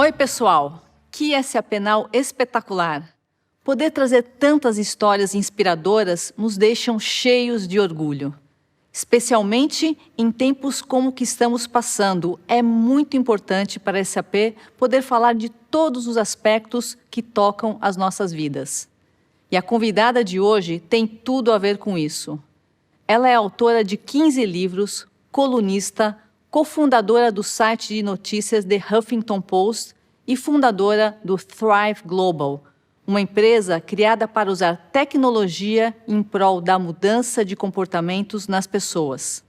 Oi, pessoal! Que SAP Now espetacular! Poder trazer tantas histórias inspiradoras nos deixam cheios de orgulho. Especialmente em tempos como o que estamos passando, é muito importante para a SAP poder falar de todos os aspectos que tocam as nossas vidas. E a convidada de hoje tem tudo a ver com isso. Ela é autora de 15 livros, colunista, cofundadora do site de notícias The Huffington Post e fundadora do Thrive Global, uma empresa criada para usar tecnologia em prol da mudança de comportamentos nas pessoas.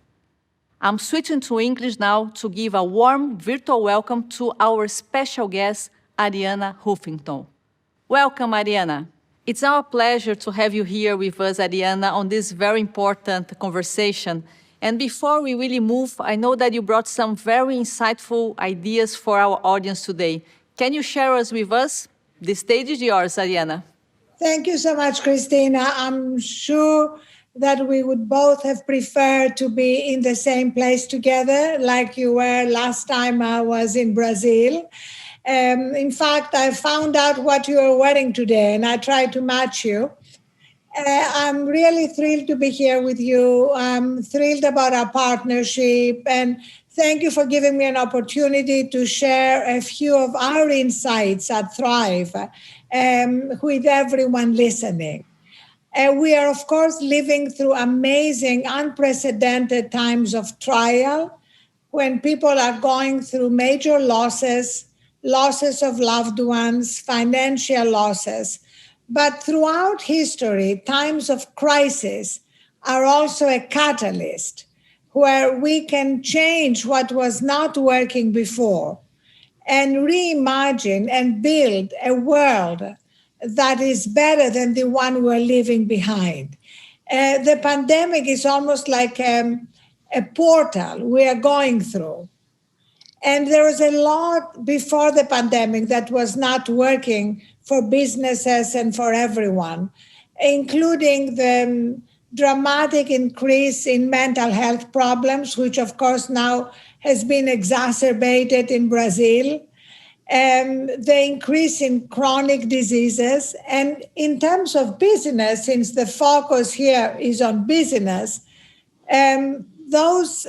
I'm switching to English now to give a warm virtual welcome to our special guest, Arianna Huffington. Welcome, Arianna. It's our pleasure to have you here with us, Arianna, on this very important conversation. And before we really move, I know that you brought some very insightful ideas for our audience today. Can you share with us? The stage is yours, Arianna. Thank you so much, Cristina. I'm sure that we would both have preferred to be in the same place together, like you were last time I was in Brazil. In fact, I found out what you are wearing today, and I tried to match you. I'm really thrilled to be here with you. I'm thrilled about our partnership, and thank you for giving me an opportunity to share a few of our insights at Thrive with everyone listening. We are, of course, living through amazing, unprecedented times of trial when people are going through major losses of loved ones, financial losses. But throughout history, times of crisis are also a catalyst where we can change what was not working before and reimagine and build a world that is better than the one we're leaving behind. The pandemic is almost like a portal we are going through. And there was a lot before the pandemic that was not working for businesses and for everyone, including the dramatic increase in mental health problems, which of course now has been exacerbated in Brazil, and the increase in chronic diseases. And in terms of business, since the focus here is on business, those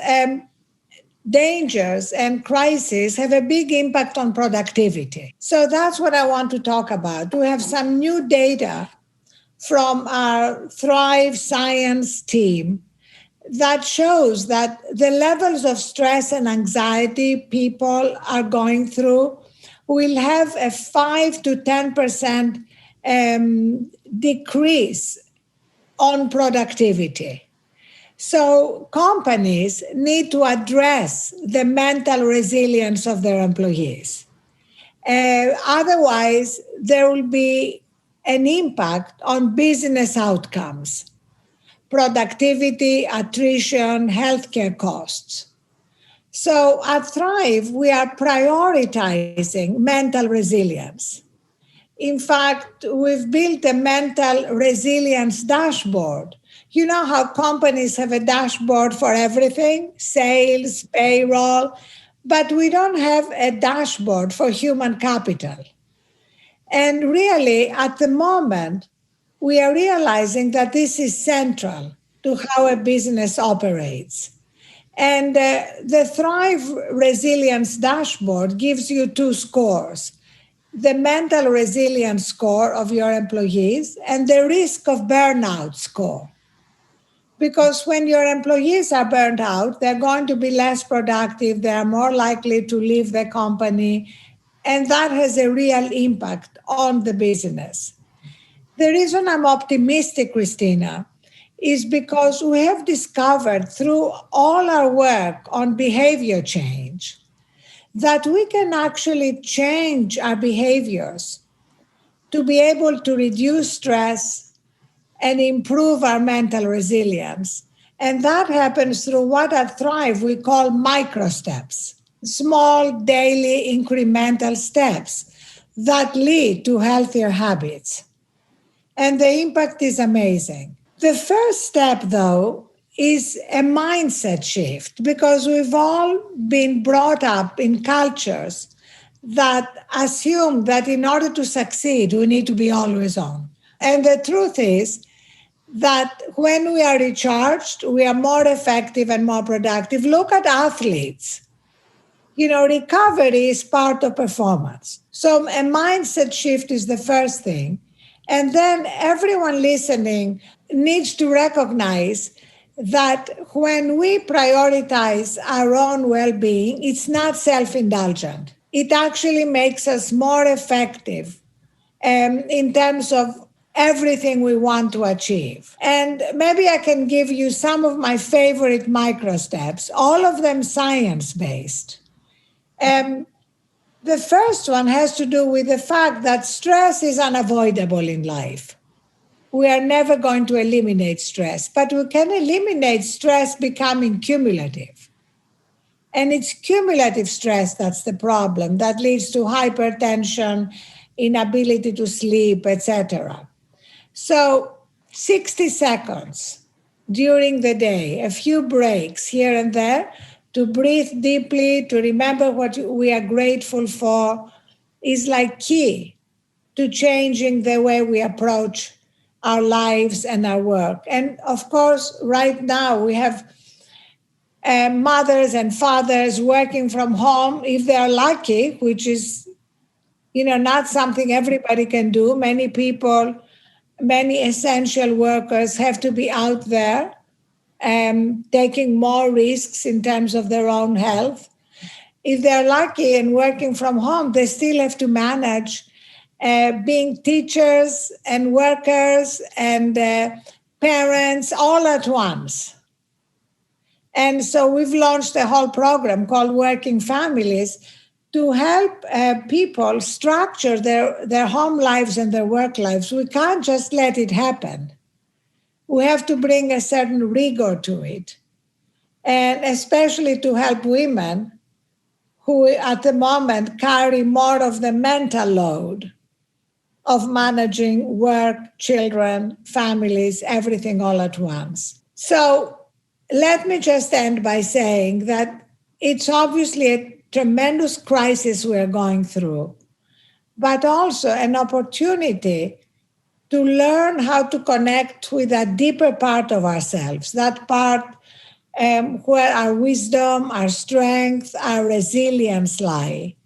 dangers and crises have a big impact on productivity. So that's what I want to talk about. We have some new data from our Thrive Science team that shows that the levels of stress and anxiety people are going through will have a 5 to 10% decrease on productivity. So companies need to address the mental resilience of their employees. Otherwise, there will be an impact on business outcomes, productivity, attrition, healthcare costs. So at Thrive, we are prioritizing mental resilience. In fact, we've built a mental resilience dashboard. You know how companies have a dashboard for everything, sales, payroll, but we don't have a dashboard for human capital. And really, at the moment, we are realizing that this is central to how a business operates. And the Thrive Resilience Dashboard gives you 2 scores, the mental resilience score of your employees and the risk of burnout score. Because when your employees are burnt out, they're going to be less productive, they're more likely to leave the company, and that has a real impact on the business. The reason I'm optimistic, Cristina, is because we have discovered through all our work on behavior change that we can actually change our behaviors to be able to reduce stress and improve our mental resilience. And that happens through what at Thrive we call micro steps, small daily incremental steps that lead to healthier habits. And the impact is amazing. The first step, though, is a mindset shift because we've all been brought up in cultures that assume that in order to succeed, we need to be always on. And the truth is that when we are recharged, we are more effective and more productive. Look at athletes. Recovery is part of performance. So a mindset shift is the first thing. And then everyone listening needs to recognize that when we prioritize our own well-being, it's not self-indulgent. It actually makes us more effective in terms of everything we want to achieve. And maybe I can give you some of my favorite micro steps, all of them science-based. The first one has to do with the fact that stress is unavoidable in life. We are never going to eliminate stress, but we can eliminate stress becoming cumulative. And it's cumulative stress that's the problem that leads to hypertension, inability to sleep, etc. So 60 seconds during the day, a few breaks here and there, to breathe deeply, to remember what we are grateful for, is like key to changing the way we approach our lives and our work. And of course, right now we have mothers and fathers working from home, if they are lucky, which is, not something everybody can do. Many people, many essential workers have to be out there taking more risks in terms of their own health. If they're lucky and working from home, they still have to manage being teachers and workers and parents all at once. And so we've launched a whole program called Working Families to help people structure their home lives and their work lives. We can't just let it happen. We have to bring a certain rigor to it, and especially to help women who at the moment carry more of the mental load of managing work, children, families, everything all at once. So let me just end by saying that it's obviously a tremendous crisis we're going through, but also an opportunity to learn how to connect with a deeper part of ourselves, that part where our wisdom, our strength, our resilience lie.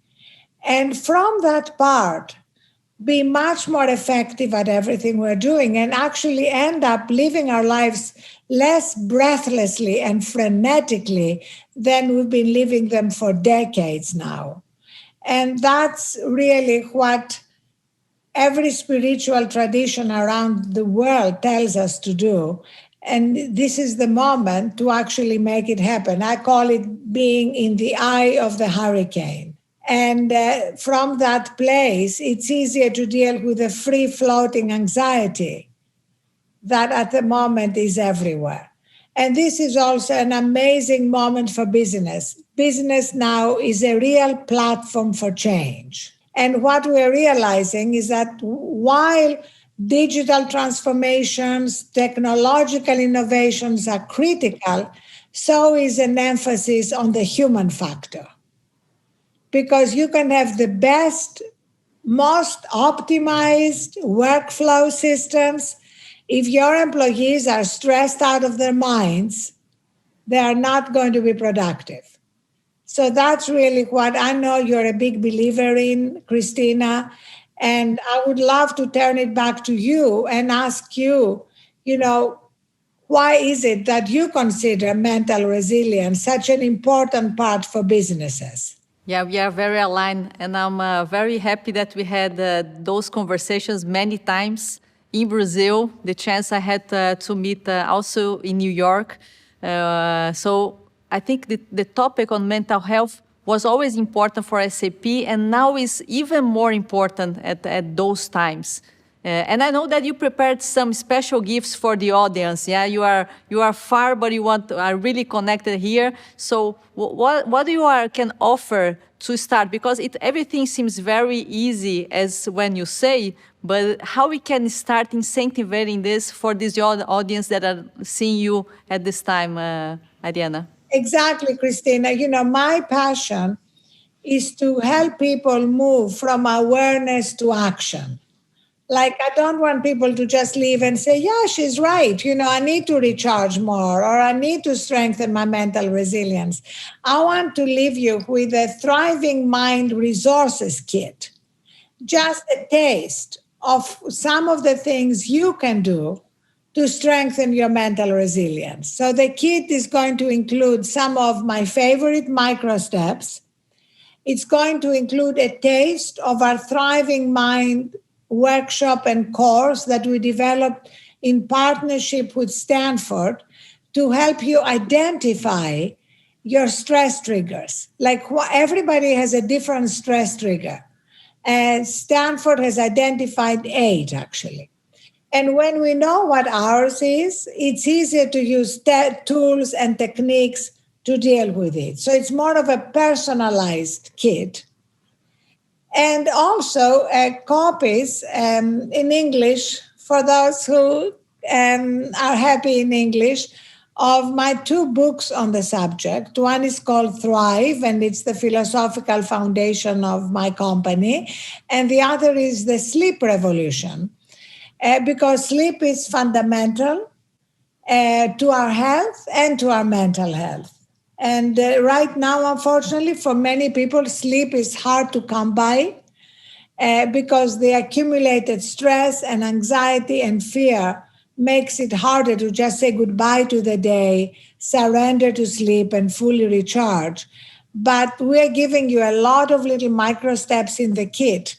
And from that part, be much more effective at everything we're doing and actually end up living our lives less breathlessly and frenetically than we've been living them for decades now. And that's really what every spiritual tradition around the world tells us to do. And this is the moment to actually make it happen. I call it being in the eye of the hurricane. And from that place, it's easier to deal with the free-floating anxiety that at the moment is everywhere. And this is also an amazing moment for business. Business now is a real platform for change. And what we're realizing is that while digital transformations, technological innovations are critical, so is an emphasis on the human factor. Because you can have the best, most optimized workflow systems. If your employees are stressed out of their minds, they are not going to be productive. So that's really what I know you're a big believer in, Cristina. And I would love to turn it back to you and ask you, why is it that you consider mental resilience such an important part for businesses? Yeah, we are very aligned, and I'm very happy that we had those conversations many times in Brazil, the chance I had to meet also in New York. So I think the topic on mental health was always important for SAP, and now is even more important at those times. And I know that you prepared some special gifts for the audience. Yeah, you are far, but are really connected here. So what you can offer to start? Because everything seems very easy as when you say, but how we can start incentivizing this for this audience that are seeing you at this time, Arianna? Exactly, Cristina. My passion is to help people move from awareness to action. Like, I don't want people to just leave and say, yeah, she's right. I need to recharge more, or I need to strengthen my mental resilience. I want to leave you with a thriving mind resources kit, just a taste of some of the things you can do to strengthen your mental resilience. So the kit is going to include some of my favorite micro steps. It's going to include a taste of our Thriving Mind workshop and course that we developed in partnership with Stanford to help you identify your stress triggers. Like, everybody has a different stress trigger. And Stanford has identified 8, actually. And when we know what ours is, it's easier to use tools and techniques to deal with it. So it's more of a personalized kit. And also copies in English for those who are happy in English of my 2 books on the subject. One is called Thrive, and it's the philosophical foundation of my company. And the other is The Sleep Revolution, because sleep is fundamental to our health and to our mental health. And right now, unfortunately, for many people, sleep is hard to come by because the accumulated stress and anxiety and fear makes it harder to just say goodbye to the day, surrender to sleep, and fully recharge. But we're giving you a lot of little micro steps in the kit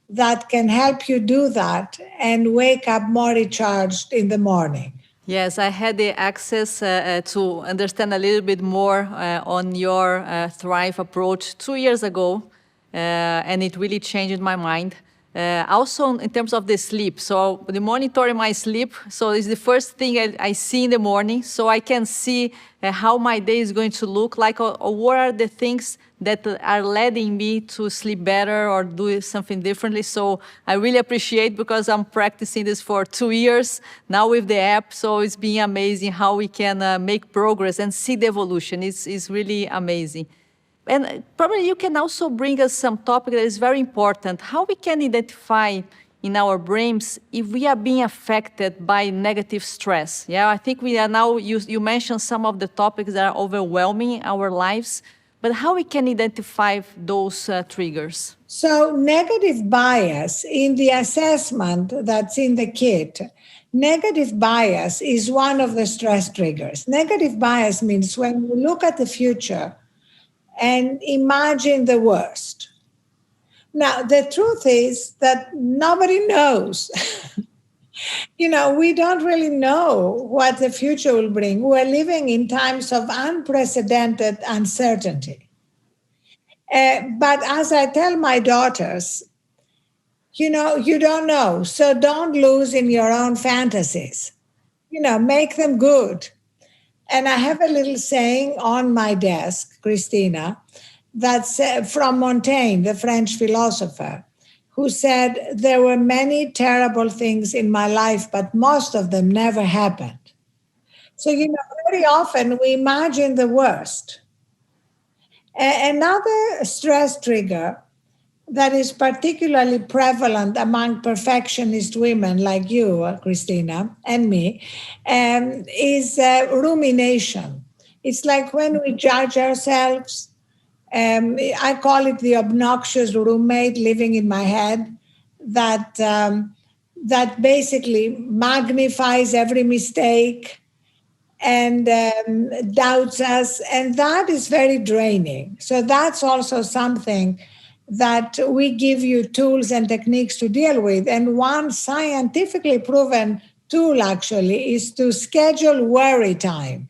that can help you do that and wake up more recharged in the morning. Yes, I had the access to understand a little bit more on your Thrive approach 2 years ago, and it really changed my mind. Also, in terms of the sleep, so the monitoring my sleep, so it's the first thing I see in the morning, so I can see how my day is going to look like, or what are the things that are leading me to sleep better or do something differently. So I really appreciate, because I'm practicing this for 2 years now with the app, so it's been amazing how we can make progress and see the evolution. It's really amazing. And probably you can also bring us some topic that is very important, how we can identify in our brains if we are being affected by negative stress. Yeah, I think we are now, you mentioned some of the topics that are overwhelming our lives, but how we can identify those triggers? So negative bias in the assessment that's in the kit, negative bias is one of the stress triggers. Negative bias means when we look at the future and imagine the worst. Now, the truth is that nobody knows. We don't really know what the future will bring. We're living in times of unprecedented uncertainty. But as I tell my daughters, you don't know, so don't lose in your own fantasies. Make them good. And I have a little saying on my desk, Cristina, that's from Montaigne, the French philosopher, who said, there were many terrible things in my life, but most of them never happened. So, very often we imagine the worst. Another stress trigger that is particularly prevalent among perfectionist women like you, Cristina, and me, is rumination. It's like when we judge ourselves. I call it the obnoxious roommate living in my head that basically magnifies every mistake and doubts us, and that is very draining. So that's also something that we give you tools and techniques to deal with. And one scientifically proven tool actually is to schedule worry time.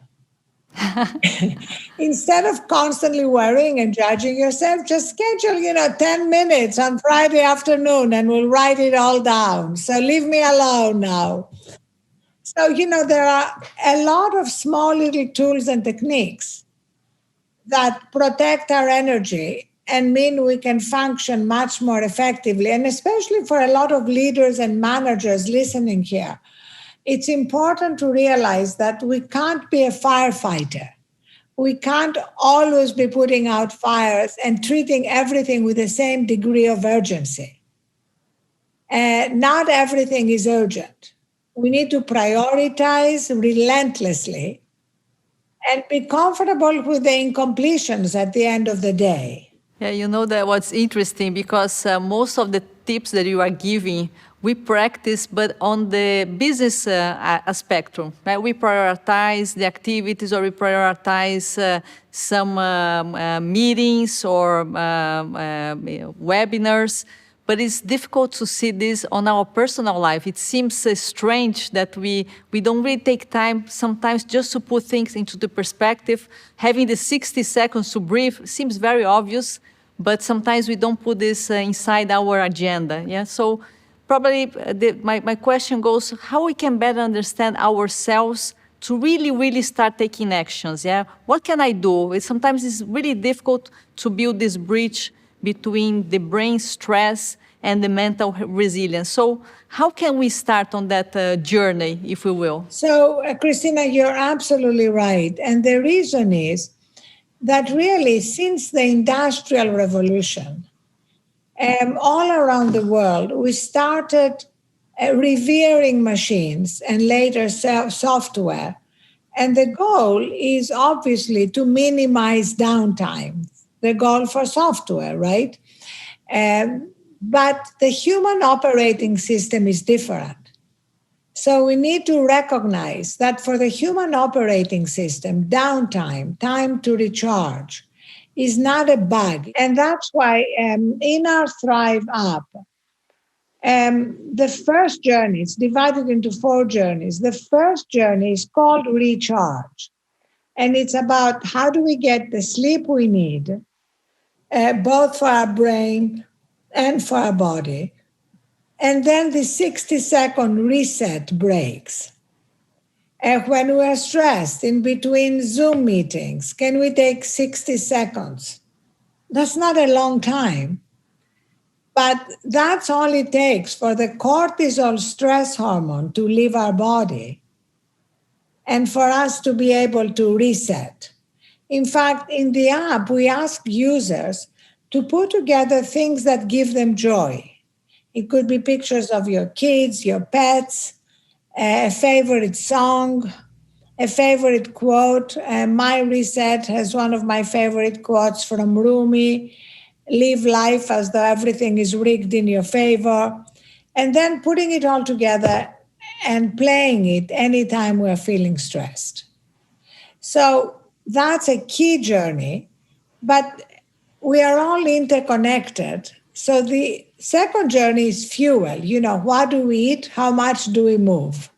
Instead of constantly worrying and judging yourself, just schedule, 10 minutes on Friday afternoon and we'll write it all down. So leave me alone now. So, there are a lot of small little tools and techniques that protect our energy and mean we can function much more effectively. And especially for a lot of leaders and managers listening here, it's important to realize that we can't be a firefighter. we can't always be putting out fires and treating everything with the same degree of urgency. Not everything is urgent. We need to prioritize relentlessly and be comfortable with the incompletions at the end of the day. Yeah, you know that what's interesting because most of the tips that you are giving, we practice, but on the business spectrum, right? We prioritize the activities or we prioritize some meetings or webinars, but it's difficult to see this on our personal life. It seems strange that we don't really take time sometimes just to put things into the perspective. Having the 60 seconds to breathe seems very obvious, but sometimes we don't put this inside our agenda. Yeah, so probably my question goes, how we can better understand ourselves to really start taking actions. Yeah, what can I do? Sometimes it's really difficult to build this bridge between the brain stress and the mental resilience. So how can we start on that journey, if we will? So, Cristina, you're absolutely right. And the reason is that really since the Industrial Revolution, all around the world, we started revering machines and later software. And the goal is obviously to minimize downtime, the goal for software, right? But the human operating system is different. So we need to recognize that for the human operating system, downtime, time to recharge, is not a bug. And that's why in our Thrive app, the first journey is divided into 4 journeys. The first journey is called recharge. And it's about how do we get the sleep we need, both for our brain and for our body. And then the 60-second reset breaks. When we are stressed in between Zoom meetings, can we take 60 seconds? That's not a long time. But that's all it takes for the cortisol stress hormone to leave our body and for us to be able to reset. In fact, in the app, we ask users to put together things that give them joy. It could be pictures of your kids, your pets, a favorite song, a favorite quote. My reset has one of my favorite quotes from Rumi: live life as though everything is rigged in your favor. And then putting it all together and playing it anytime we're feeling stressed. So that's a key journey, but we are all interconnected. So the second journey is fuel. What do we eat? How much do we move?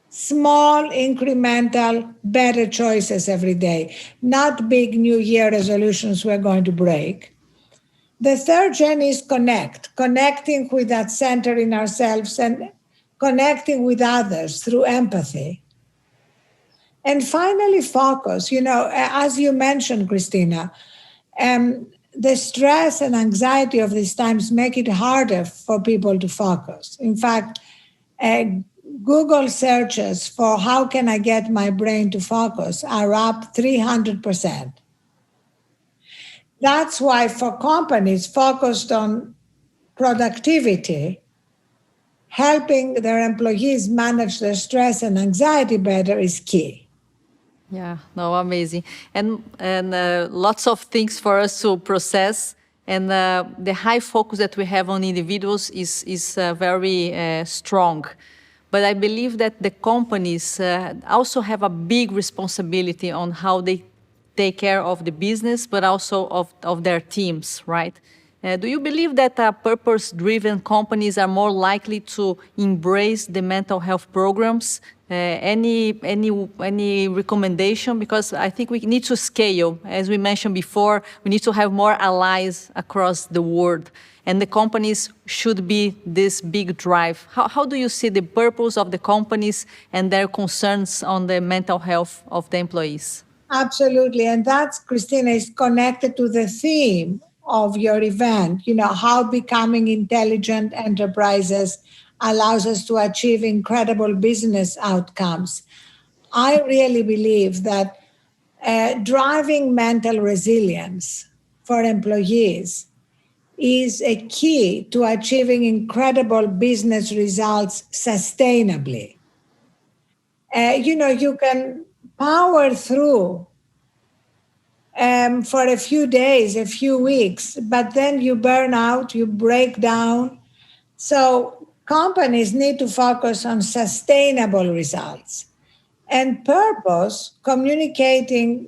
Small, incremental, better choices every day, not big New Year resolutions we're going to break. The third journey is connecting with that center in ourselves and connecting with others through empathy. And finally, focus. As you mentioned, Cristina, the stress and anxiety of these times make it harder for people to focus. In fact, Google searches for how can I get my brain to focus are up 300%. That's why for companies focused on productivity, helping their employees manage their stress and anxiety better is key. Yeah, no, amazing. And lots of things for us to process. And the high focus that we have on individuals is very strong. But I believe that the companies also have a big responsibility on how they take care of the business, but also of their teams, right? Do you believe that purpose-driven companies are more likely to embrace the mental health programs? Any recommendation? Because I think we need to scale. As we mentioned before, we need to have more allies across the world. And the companies should be this big drive. How do you see the purpose of the companies and their concerns on the mental health of the employees? Absolutely. And that's, Cristina, is connected to the theme of your event, how becoming intelligent enterprises allows us to achieve incredible business outcomes. I really believe that driving mental resilience for employees is a key to achieving incredible business results sustainably. You can power through for a few days, a few weeks, but then you burn out, you break down. So companies need to focus on sustainable results and purpose, communicating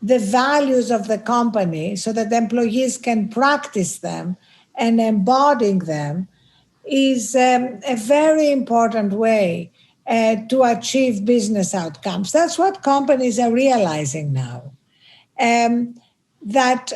the values of the company so that employees can practice them and embodying them is a very important way to achieve business outcomes. That's what companies are realizing now. That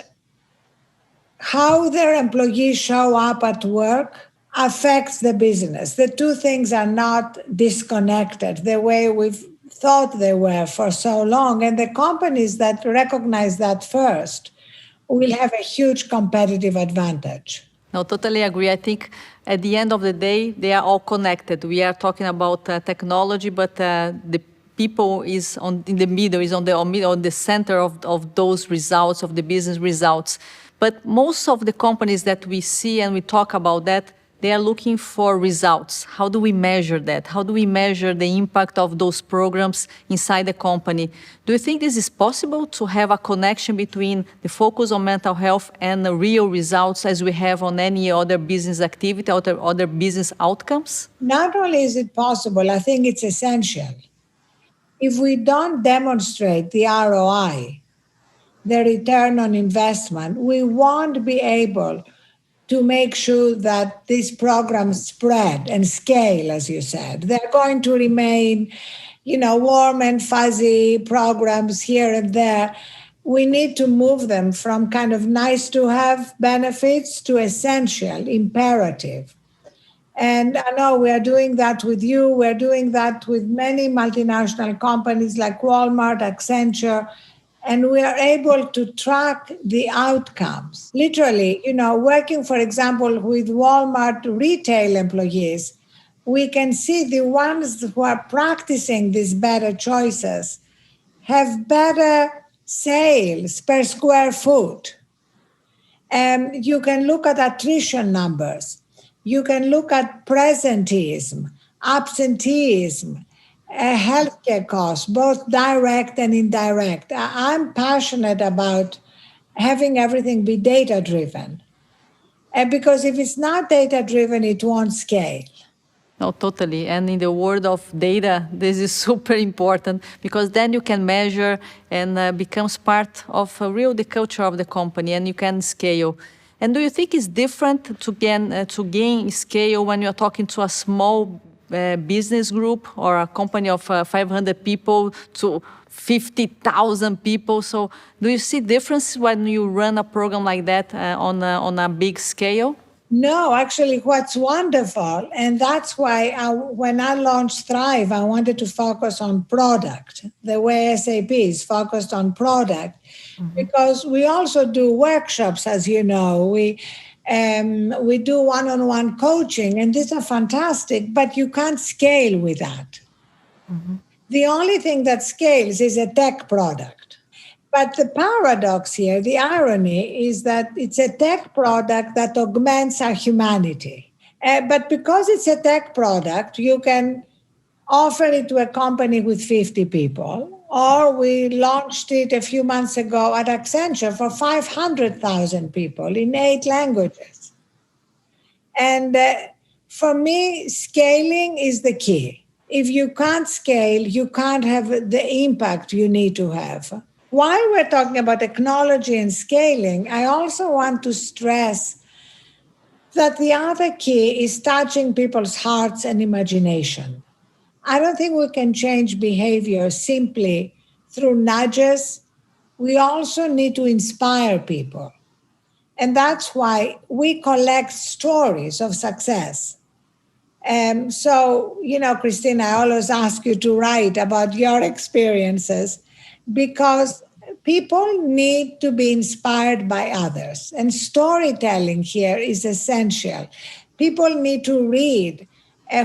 how their employees show up at work affects the business. The two things are not disconnected the way we've thought they were for so long. And the companies that recognize that first will have a huge competitive advantage. No, totally agree. I think at the end of the day, they are all connected. We are talking about technology, but the people is in the middle, is on the center of those results, of the business results. But most of the companies that we see and we talk about that, they are looking for results. How do we measure that? How do we measure the impact of those programs inside the company? Do you think this is possible to have a connection between the focus on mental health and the real results as we have on any other business activity, other business outcomes? Not only is it possible, I think it's essential. If we don't demonstrate the ROI, the return on investment, we won't be able to make sure that these programs spread and scale, as you said. They're going to remain, warm and fuzzy programs here and there. We need to move them from kind of nice to have benefits to essential, imperative. And I know we are doing that with you. We're doing that with many multinational companies like Walmart, Accenture, and we are able to track the outcomes. Literally, working, for example, with Walmart retail employees, we can see the ones who are practicing these better choices have better sales per square foot. You can look at attrition numbers. You can look at presenteeism, absenteeism, healthcare costs, both direct and indirect. I'm passionate about having everything be data-driven. Because if it's not data-driven, it won't scale. No, totally. And in the world of data, this is super important because then you can measure and becomes part of the culture of the company and you can scale. And do you think it's different to gain scale when you're talking to a small business group or a company of 500 people to 50,000 people? So do you see difference when you run a program like that on a big scale? No, actually, what's wonderful, and that's why when I launched Thrive, I wanted to focus on product, the way SAP is focused on product, because we also do workshops, as you know. We do one-on-one coaching, and these are fantastic, but you can't scale with that. Mm-hmm. The only thing that scales is a tech product. But the paradox here, the irony, is that it's a tech product that augments our humanity. But because it's a tech product, you can offer it to a company with 50 people, or we launched it a few months ago at Accenture for 500,000 people in 8 languages. And for me, scaling is the key. If you can't scale, you can't have the impact you need to have. While we're talking about technology and scaling, I also want to stress that the other key is touching people's hearts and imagination. I don't think we can change behavior simply through nudges. We also need to inspire people. And that's why we collect stories of success. So, Cristina, I always ask you to write about your experiences because people need to be inspired by others. And storytelling here is essential. People need to read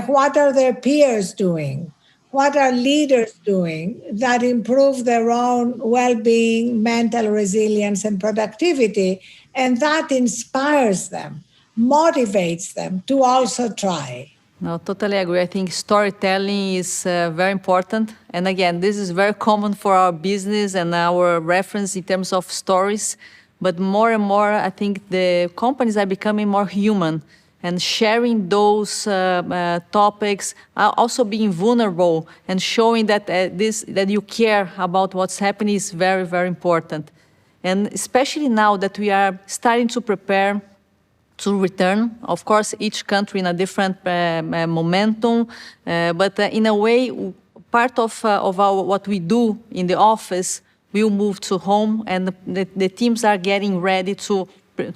what are their peers doing? what are leaders doing that improve their own well-being, mental resilience, and productivity, and that inspires them, motivates them to also try. No, totally agree. I think storytelling is very important. And again, this is very common for our business and our reference in terms of stories. But more and more, I think the companies are becoming more human and sharing those topics, also being vulnerable and showing that that you care about what's happening is very, very important. And especially now that we are starting to prepare to return. Of course, each country in a different momentum, but in a way, part of what we do in the office will move to home, and the teams are getting ready to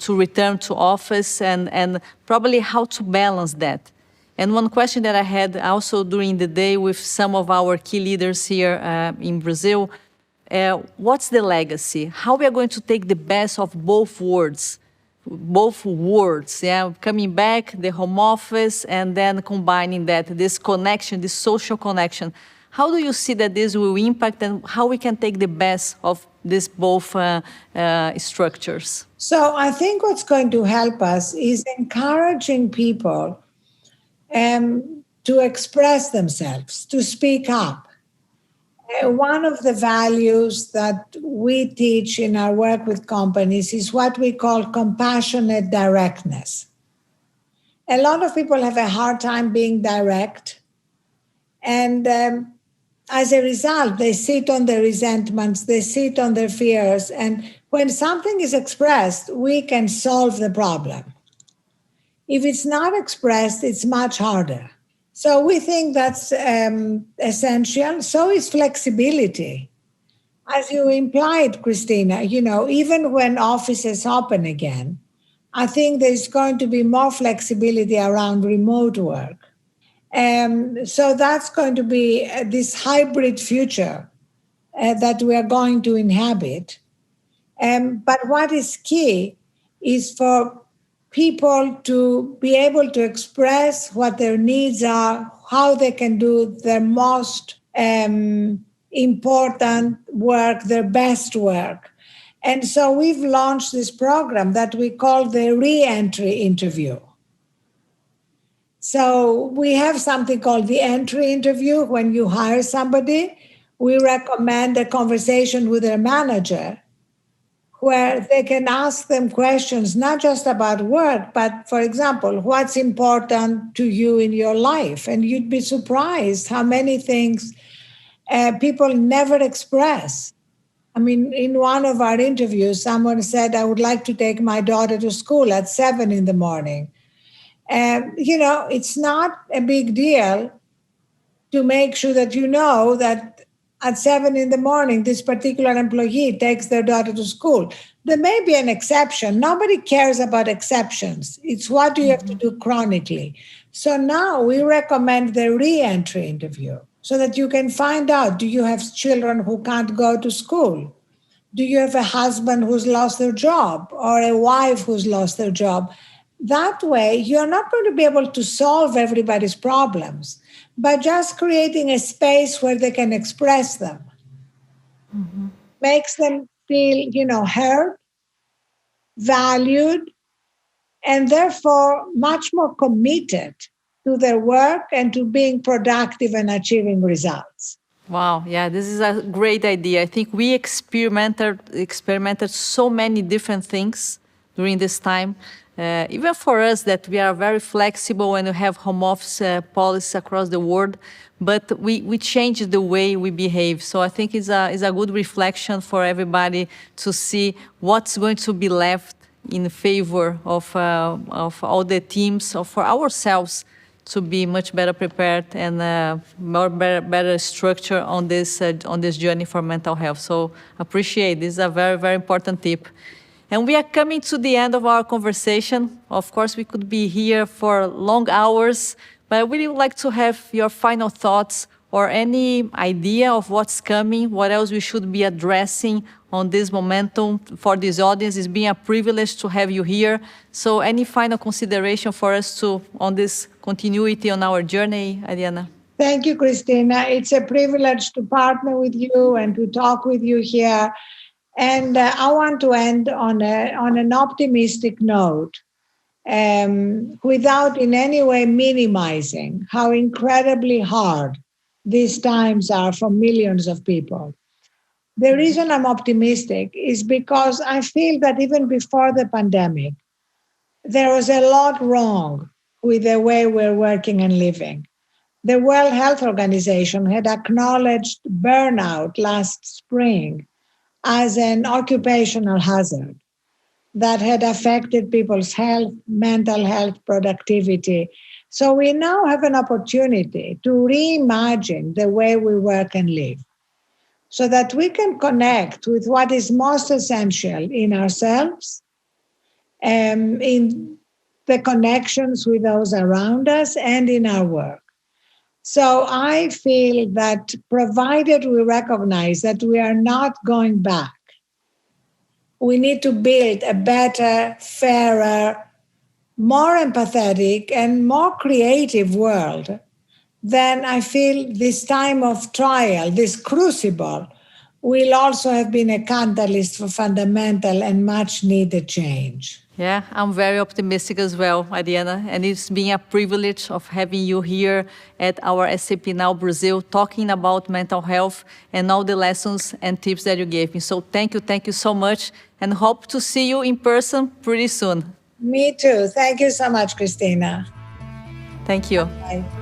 return to office, and probably how to balance that. And one question that I had also during the day with some of our key leaders here in Brazil, what's the legacy? How we are going to take the best of both worlds, coming back, the home office, and then combining that, this connection, this social connection. How do you see that this will impact, and how we can take the best of these both structures? So I think what's going to help us is encouraging people to express themselves, to speak up. One of the values that we teach in our work with companies is what we call compassionate directness. A lot of people have a hard time being direct, and as a result, they sit on their resentments, they sit on their fears, and when something is expressed, we can solve the problem. If it's not expressed, it's much harder. So we think that's essential. So is flexibility. As you implied, Cristina, even when offices open again, I think there's going to be more flexibility around remote work. So that's going to be this hybrid future that we are going to inhabit. But what is key is for people to be able to express what their needs are, how they can do their most important work, their best work. And so we've launched this program that we call the re-entry interview. So we have something called the entry interview. When you hire somebody, we recommend a conversation with their manager where they can ask them questions, not just about work, but, for example, what's important to you in your life? And you'd be surprised how many things people never express. I mean, in one of our interviews, someone said, I would like to take my daughter to school at 7 a.m. It's not a big deal to make sure that you know that at 7 a.m, this particular employee takes their daughter to school. There may be an exception. Nobody cares about exceptions. It's what you have to do chronically. So now we recommend the re-entry interview so that you can find out, do you have children who can't go to school? Do you have a husband who's lost their job or a wife who's lost their job? That way, you're not going to be able to solve everybody's problems, but just creating a space where they can express them. Makes them feel, heard, valued, and therefore much more committed to their work and to being productive and achieving results. Wow, yeah, this is a great idea. I think we experimented so many different things during this time. Even for us that we are very flexible and we have home office policies across the world, but we changed the way we behave. So I think it's a good reflection for everybody to see what's going to be left in favor of all the teams, or for ourselves to be much better prepared and better structure on this journey for mental health. So appreciate this is a very, very important tip. And we are coming to the end of our conversation. Of course, we could be here for long hours, but I really would like to have your final thoughts or any idea of what's coming, what else we should be addressing on this momentum for this audience. It's been a privilege to have you here. So any final consideration for us on this continuity on our journey, Arianna? Thank you, Cristina. It's a privilege to partner with you and to talk with you here. And I want to end on an optimistic note, without in any way minimizing how incredibly hard these times are for millions of people. The reason I'm optimistic is because I feel that even before the pandemic, there was a lot wrong with the way we're working and living. The World Health Organization had acknowledged burnout last spring as an occupational hazard that had affected people's health, mental health, productivity. So we now have an opportunity to reimagine the way we work and live so that we can connect with what is most essential in ourselves, in the connections with those around us, and in our work. So I feel that provided we recognize that we are not going back, we need to build a better, fairer, more empathetic, and more creative world, then I feel this time of trial, this crucible, will also have been a catalyst for fundamental and much needed change. Yeah, I'm very optimistic as well, Arianna, and it's been a privilege of having you here at our SAP Now Brazil, talking about mental health and all the lessons and tips that you gave me. So thank you so much, and hope to see you in person pretty soon. Me too. Thank you so much, Cristina. Thank you. Bye.